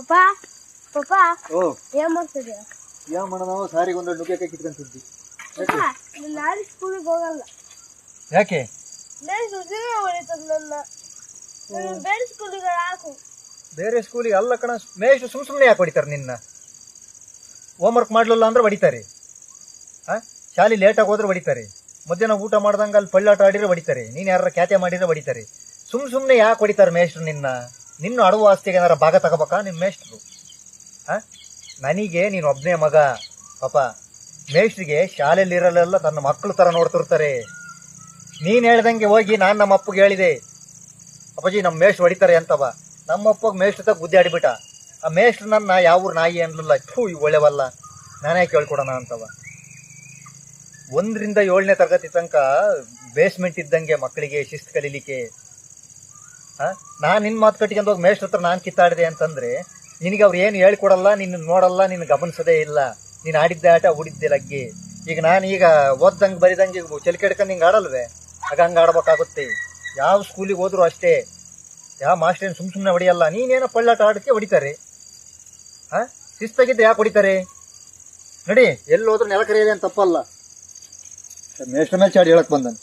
ಪಪ್ಪ ಪಪ್ಪ ಓ ಏನ್ ಮಾಡ್ತಿದ್ಯಾ? ಯಾವ ಮಾಡೋಣ ನಾವು ಸಾರಿಗೆ ಒಂದು ನುಗ್ಗೆಕಾಯಿ ಕಿತ್ಕೊಂತಿದ್ವಿ. ನಾಳೆ ಸ್ಕೂಲಿಗೆ ಹೋಗಲ್ಲ. ಯಾಕೆ? ಬೇರೆ ಸ್ಕೂಲಿಗೆ ಹಾಕು. ಬೇರೆ ಸ್ಕೂಲಿಗೆ ಅಲ್ಲ ಕಣ, ಮೇಷ್ಟ್ರು ಸುಮ್ಮನೆ ಯಾಕೆ ಹೊಡಿತಾರೆ ನಿನ್ನ? ಹೋಮ್ವರ್ಕ್ ಮಾಡ್ಲಿಲ್ಲ ಅಂದ್ರೆ ಹೊಡಿತಾರೆ. ಶಾಲೆ ಲೇಟಾಗಿ ಹೋದ್ರೆ ಹೊಡಿತಾರೆ. ಮಧ್ಯಾಹ್ನ ಊಟ ಮಾಡ್ದಂಗೆ ಅಲ್ಲಿ ಪಳ್ಳಾಟ ಆಡಿದ್ರೆ ಹೊಡಿತಾರೆ. ನೀನು ಯಾರ ಖ್ಯಾತೆ ಮಾಡಿದ್ರೆ ಹೊಡಿತಾರೆ. ಸುಮ್ಮನೆ ಯಾಕೆ ಹೊಡಿತಾರೆ ಮೇಷ್ಟ್ರು ನಿನ್ನ ಅಡವು ಆಸ್ತಿಗೆ ಏನಾರ ಭಾಗ ತಗೋಬೇಕಾ ನಿಮ್ಮ ಮೇಷ್ಟ್ರು? ನನಗೆ ನೀನು ಒಬ್ಬನೇ ಮಗ ಪಾಪ. ಮೇಷ್ಟ್ರಿಗೆ ಶಾಲೆಯಲ್ಲಿ ಇರಲೆಲ್ಲ ತನ್ನ ಮಕ್ಕಳು ಥರ ನೋಡ್ತಿರ್ತಾರೆ. ನೀನು ಹೇಳ್ದಂಗೆ ಹೋಗಿ ನಾನು ನಮ್ಮ ಅಪ್ಪಗೆ ಹೇಳಿದೆ, ಅಪ್ಪಾಜಿ ನಮ್ಮ ಮೇಷ್ಟ್ರು ಹೊಡಿತಾರೆ ಅಂತವ. ನಮ್ಮ ಅಪ್ಪಗೆ ಮೇಷ್ಟ್ರು ತಗ ಬುದ್ಧಿ ಆಡಿಬಿಟ್ಟ. ಆ ಮೇಷ್ಟ್ರು ನನ್ನ ಯಾವ ಊರು ನಾಯಿ ಅನ್ಲಿಲ್ಲ. ಒಳ್ಳೆವಲ್ಲ, ನಾನೇ ಕೇಳ್ಕೊಡೋಣ ಅಂತವ. 1ರಿಂದ 7ನೇ ತರಗತಿ ತನಕ ಬೇಸ್ಮೆಂಟ್ ಇದ್ದಂಗೆ ಮಕ್ಕಳಿಗೆ ಶಿಸ್ತು ಕಲೀಲಿಕ್ಕೆ. ನಾನು ನಿನ್ನ ಮಾತು ಕಟ್ಕೊಂಡು ಹೋಗಿ ಮೇಷ್ಟ್ರ ಹತ್ರ ನಾನು ಕಿತ್ತಾಡಿದೆ ಅಂತಂದ್ರೆ ನಿನಗೆ ಅವ್ರು ಏನು ಹೇಳ್ಕೊಡಲ್ಲ, ನಿನ್ನ ನೋಡಲ್ಲ, ನಿನ್ನ ಗಮನಿಸೋದೇ ಇಲ್ಲ. ನೀನು ಆಡಿದ್ದೆ ಆಟ ಉಡಿದ್ದೆ ಲಗ್ಗಿ. ಈಗ ನಾನೀಗ ಓದ್ದಂಗೆ ಬರಿದಂಗೆ ಚಲಿಕೆ ಹಿಡ್ಕೊಂಡು ಹಿಂಗೆ ಆಡಲ್ವೇ? ಆಗ ಹಂಗೆ ಆಡ್ಬೇಕಾಗುತ್ತೆ. ಯಾವ ಸ್ಕೂಲಿಗೆ ಹೋದ್ರು ಅಷ್ಟೇ. ಯಾವ ಮಾಸ್ಟರ್ ಸುಮ್ಮನೆ ಹೊಡಿಯಲ್ಲ. ನೀನೇನೋ ಪಳ್ಳಾಟ ಆಡೋಕ್ಕೆ ಹೊಡಿತಾರೆ. ಶಿಸ್ತಾಗಿದ್ದೆ ಯಾಕೆ ಹೊಡಿತಾರೆ? ನಡಿ, ಎಲ್ಲಿ ಹೋದ್ರು ನೆಲ ಕರೆಯದೆ ಅಂತ ತಪ್ಪಲ್ಲ. ಮೇಷ್ಟ್ರ ಮೇಲೆ ಚಾಡಿ ಹೇಳಕ್ ಬಂದನು.